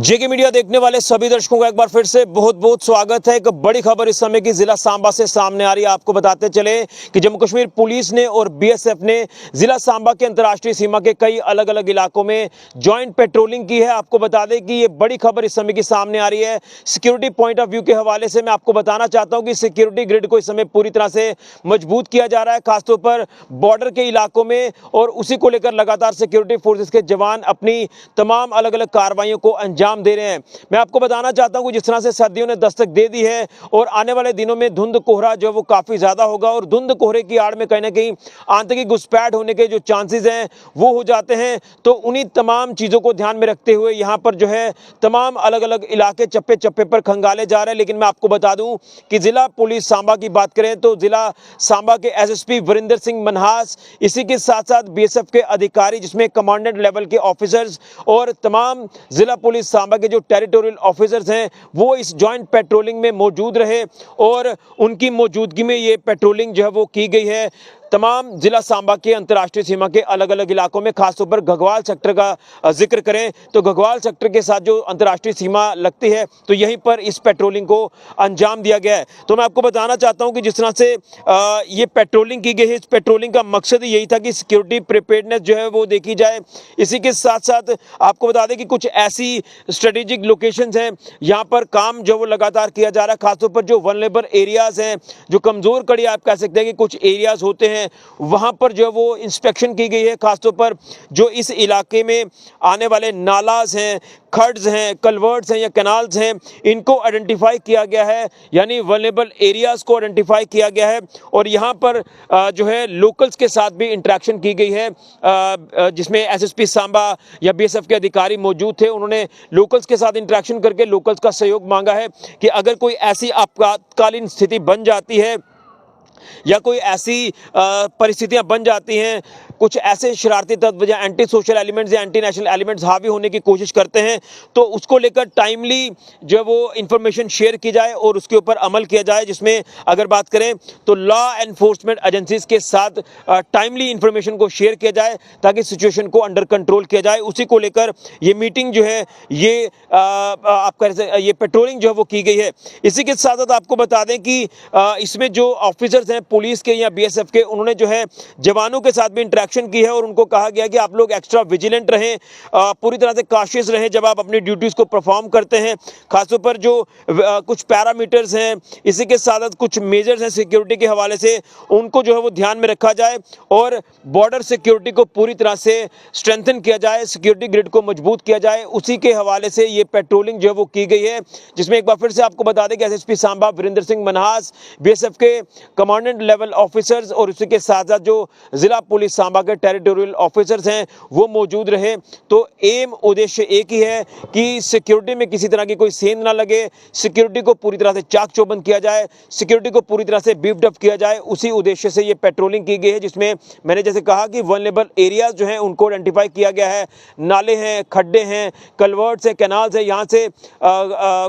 जेके media देखने वाले सभी दर्शकों का एक बार फिर से बहुत बहुत स्वागत है। एक बड़ी खबर इस समय की जिला सांबा से सामने आ रही है। आपको बताते चले कि जम्मू कश्मीर पुलिस ने और बीएसएफ ने जिला सांबा के अंतर्राष्ट्रीय सीमा के कई अलग अलग इलाकों में ज्वाइंट पेट्रोलिंग की है। आपको बता दें कि ये बड़ी खबर इस समय की सामने आ रही है। सिक्योरिटी पॉइंट ऑफ व्यू के हवाले से मैं आपको बताना चाहता हूँ कि सिक्योरिटी ग्रिड को इस समय पूरी तरह से मजबूत किया जा रहा है, खासतौर पर बॉर्डर के इलाकों में, और उसी को लेकर लगातार सिक्योरिटी फोर्सेस के जवान अपनी तमाम अलग अलग कार्रवाइयों को अंजाम दे रहे हैं। मैं आपको बताना चाहता हूं कि जिस तरह से सर्दियों ने दस्तक दे दी है और आने वाले दिनों में धुंध कोहरा जो वो काफी ज्यादा होगा, और धुंध कोहरे की आड़ में कहीं ना कहीं आतंकी घुसपैठ होने के जो चांसेस हैं वो हो जाते हैं। तो उन्हीं तमाम चीजों को ध्यान में रखते हुए यहाँ पर जो है तमाम अलग अलग इलाके चप्पे चप्पे पर खंगाले जा रहे हैं। लेकिन मैं आपको बता दूं कि जिला पुलिस सांबा की बात करें तो जिला सांबा के एसएसपी वरिंदर सिंह मनहास, इसी के साथ साथ बीएसएफ के अधिकारी जिसमें कमांडेंट लेवल के ऑफिसर्स और तमाम जिला पुलिस सांबा के जो टेरिटोरियल ऑफिसर्स हैं वो इस जॉइंट पेट्रोलिंग में मौजूद रहे, और उनकी मौजूदगी में ये पेट्रोलिंग जो है वो की गई है तमाम जिला सांबा के अंतर्राष्ट्रीय सीमा के अलग अलग इलाकों में। खासतौर पर घगवाल सेक्टर का जिक्र करें तो घगवाल सेक्टर के साथ जो अंतर्राष्ट्रीय सीमा लगती है तो यहीं पर इस पेट्रोलिंग को अंजाम दिया गया है। तो मैं आपको बताना चाहता हूं कि जिस तरह से ये पेट्रोलिंग की गई है, इस पेट्रोलिंग का मकसद यही था कि सिक्योरिटी प्रिपेयर्डनेस जो है वो देखी जाए। इसी के साथ साथ आपको बता दें कि कुछ ऐसी स्ट्रेटेजिक लोकेशंस हैं यहाँ पर काम जो वो लगातार किया जा रहा है। खासतौर पर जो वल्नरेबल एरियाज हैं, जो कमजोर कड़ी आप कह सकते हैं कि कुछ एरियाज होते हैं, वहां पर जो वो इंस्पेक्शन की गई है। खासतौर पर जो इस इलाके में आने वाले नालाज हैं, खड्स हैं, कलवर्ट्स हैं या कैनाल्स हैं, इनको आइडेंटिफाई किया गया है, यानी वल्नरेबल एरियाज को आइडेंटिफाई किया गया है। और यहाँ पर जो है लोकल्स के साथ भी इंटरेक्शन की गई है, जिसमें एसएसपी सांबा या बीएसएफ के अधिकारी मौजूद थे। उन्होंने लोकल्स के साथ इंटरेक्शन करके लोकल्स का सहयोग मांगा है कि अगर कोई ऐसी आपातकालीन स्थिति बन जाती है या कोई ऐसी परिस्थितियां बन जाती हैं, कुछ ऐसे शरारती तत्व या एंटी सोशल एलिमेंट्स या एंटी नेशनल एलिमेंट्स हावी होने की कोशिश करते हैं, तो उसको लेकर टाइमली जो वो इंफॉर्मेशन शेयर की जाए और उसके ऊपर अमल किया जाए। जिसमें अगर बात करें तो लॉ एनफोर्समेंट एजेंसीज के साथ टाइमली इंफॉर्मेशन को शेयर किया जाए ताकि सिचुएशन को अंडर कंट्रोल किया जाए। उसी को लेकर ये मीटिंग जो है ये आप कह सकते ये पेट्रोलिंग जो है वो की गई है। इसी के साथ साथ आपको बता दें कि इसमें जो ऑफिसर्स हैं पुलिस के या बीएसएफ के, उन्होंने जो है जवानों के साथ भी इंटरेक्शन की है और उनको कहा गया कि आप लोग एक्स्ट्रा विजिलेंट रहें, पूरी तरह से कॉशियस रहें जब आप अपनी ड्यूटीज को परफॉर्म करते हैं। खासतौर पर जो कुछ पैरामीटर्स हैं, इसी के साथ साथ कुछ मेजर्स हैं सिक्योरिटी के हवाले से, उनको जो है वो ध्यान में रखा जाए और बॉर्डर सिक्योरिटी को पूरी तरह से स्ट्रेंथन किया जाए, सिक्योरिटी ग्रिड को मजबूत किया जाए। उसी के हवाले से ये पेट्रोलिंग जो है वो की गई है, जिसमें एक बार फिर से आपको बता दें कि एसएसपी सांबा वरिंदर सिंह मनहास, बीएसएफ के कमांडेंट लेवल ऑफिसर्स और उसी के साथ साथ जो जिला पुलिस सांबा के टेरिटोरियल ऑफिसर्स हैं वो मौजूद रहे। तो एम उद्देश्य एक ही है कि सिक्योरिटी में किसी तरह की कोई सेंध ना लगे, सिक्योरिटी को पूरी तरह से चाक चौबंद किया जाए, सिक्योरिटी को पूरी तरह से बीफ्ड अप किया जाए। उसी उद्देश्य से ये पेट्रोलिंग की गई है, जिसमें मैंने जैसे कहा कि वल्नरेबल एरियाज जो हैं उनको आइडेंटिफाई किया गया है। नाले हैं, खड्डे हैं, कलवर्ट्स हैं, कैनाल्स हैं, यहाँ से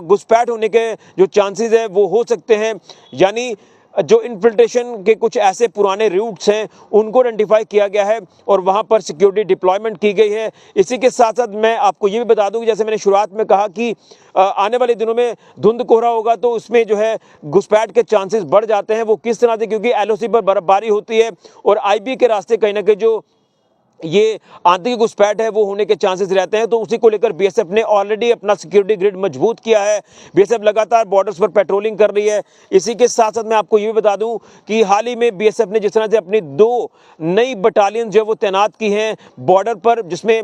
घुसपैठ होने के जो चांसेस है वो हो सकते हैं, यानी जो इन्फिल्ट्रेशन के कुछ ऐसे पुराने रूट्स हैं उनको आइडेंटिफाई किया गया है और वहां पर सिक्योरिटी डिप्लॉयमेंट की गई है। इसी के साथ साथ मैं आपको ये भी बता दूं कि जैसे मैंने शुरुआत में कहा कि आने वाले दिनों में धुंध कोहरा होगा तो उसमें जो है घुसपैठ के चांसेस बढ़ जाते हैं। वो किस तरह से, क्योंकि एलओसी पर बर्फबारी होती है और आईबी के रास्ते कहीं ना कहीं जो ये आंतरिक घुसपैठ है वो होने के चांसेस रहते हैं। तो उसी को लेकर बीएसएफ ने ऑलरेडी अपना सिक्योरिटी ग्रिड मजबूत किया है। बीएसएफ लगातार बॉर्डर्स पर पेट्रोलिंग कर रही है। इसी के साथ साथ मैं आपको ये भी बता दूं कि हाल ही में बीएसएफ ने जिस तरह से अपनी 2 नई बटालियन जो है वो तैनात की हैं बॉर्डर पर, जिसमें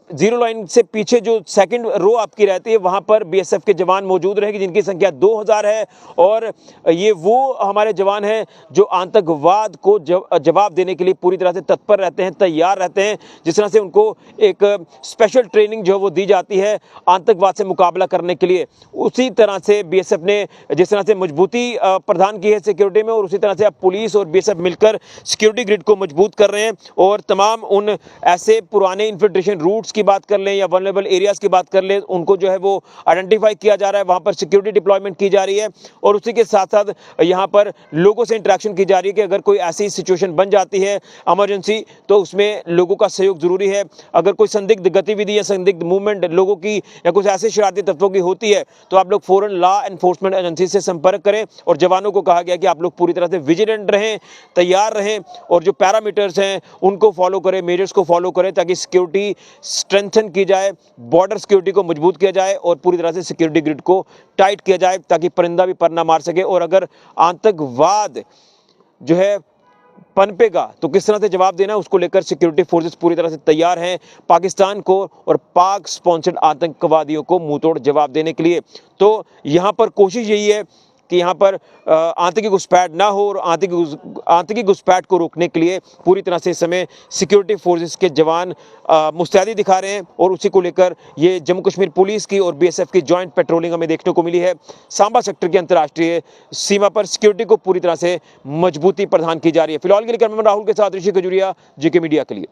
जीरो लाइन से पीछे जो सेकंड रो आपकी रहती है वहां पर बीएसएफ के जवान मौजूद रहेंगे, जिनकी संख्या 2000 है। और ये वो हमारे जवान हैं जो आतंकवाद को जवाब देने के लिए पूरी तरह से तत्पर रहते हैं, तैयार रहते हैं। जिस तरह से उनको एक स्पेशल ट्रेनिंग जो है वो दी जाती है आतंकवाद से मुकाबला करने के लिए, उसी तरह से बीएसएफ ने जिस तरह से मजबूती प्रदान की है सिक्योरिटी में, और उसी तरह से अब पुलिस और बीएसएफ मिलकर सिक्योरिटी ग्रिड को मजबूत कर रहे हैं और तमाम उन ऐसे पुराने इन्फिल्ट्रेशन रूट्स की की बात कर लें या वल्नरेबल एरियाज़ की बात कर लें, उनको जो है वो आइडेंटिफाई किया जा रहा है, वहाँ पर सिक्योरिटी डिप्लॉयमेंट की जा रही है और उसी के साथ साथ यहाँ पर लोगों से इंटरेक्शन की जा रही है कि अगर कोई ऐसी सिचुएशन बन जाती है इमरजेंसी, तो उसमें लोगों का सहयोग जरूरी है। अगर कोई संदिग्ध गतिविधि या संदिग्ध मूवमेंट लोगों की या कुछ ऐसे शरारती तत्वों की होती है तो आप लोग फौरन लॉ एनफोर्समेंट एजेंसी से संपर्क करें और जवानों को कहा गया कि आप लोग पूरी तरह से विजिलेंट रहें, तैयार रहें और जो पैरामीटर्स हैं उनको फॉलो करें, मेजर्स को फॉलो करें ताकि सिक्योरिटी स्ट्रेंथन की जाए, बॉर्डर सिक्योरिटी को मजबूत किया जाए और पूरी तरह से सिक्योरिटी ग्रिड को टाइट किया जाए ताकि परिंदा भी पर ना मार सके। और अगर आतंकवाद जो है पनपेगा तो किस तरह से जवाब देना, उसको लेकर सिक्योरिटी फोर्सेस पूरी तरह से तैयार हैं पाकिस्तान को और पाक स्पॉन्सर्ड आतंकवादियों को मुंहतोड़ जवाब देने के लिए। तो यहाँ पर कोशिश यही है कि यहाँ पर आतंकी घुसपैठ ना हो और आतंकी घुसपैठ को रोकने के लिए पूरी तरह से इस समय सिक्योरिटी फोर्सेस के जवान मुस्तैदी दिखा रहे हैं और उसी को लेकर ये जम्मू कश्मीर पुलिस की और बीएसएफ की जॉइंट पेट्रोलिंग हमें देखने को मिली है। सांबा सेक्टर की अंतर्राष्ट्रीय सीमा पर सिक्योरिटी को पूरी तरह से मजबूती प्रदान की जा रही है। फिलहाल के लिए कैमरामैन राहुल के साथ ऋषि खजूरिया, जीके मीडिया के लिए।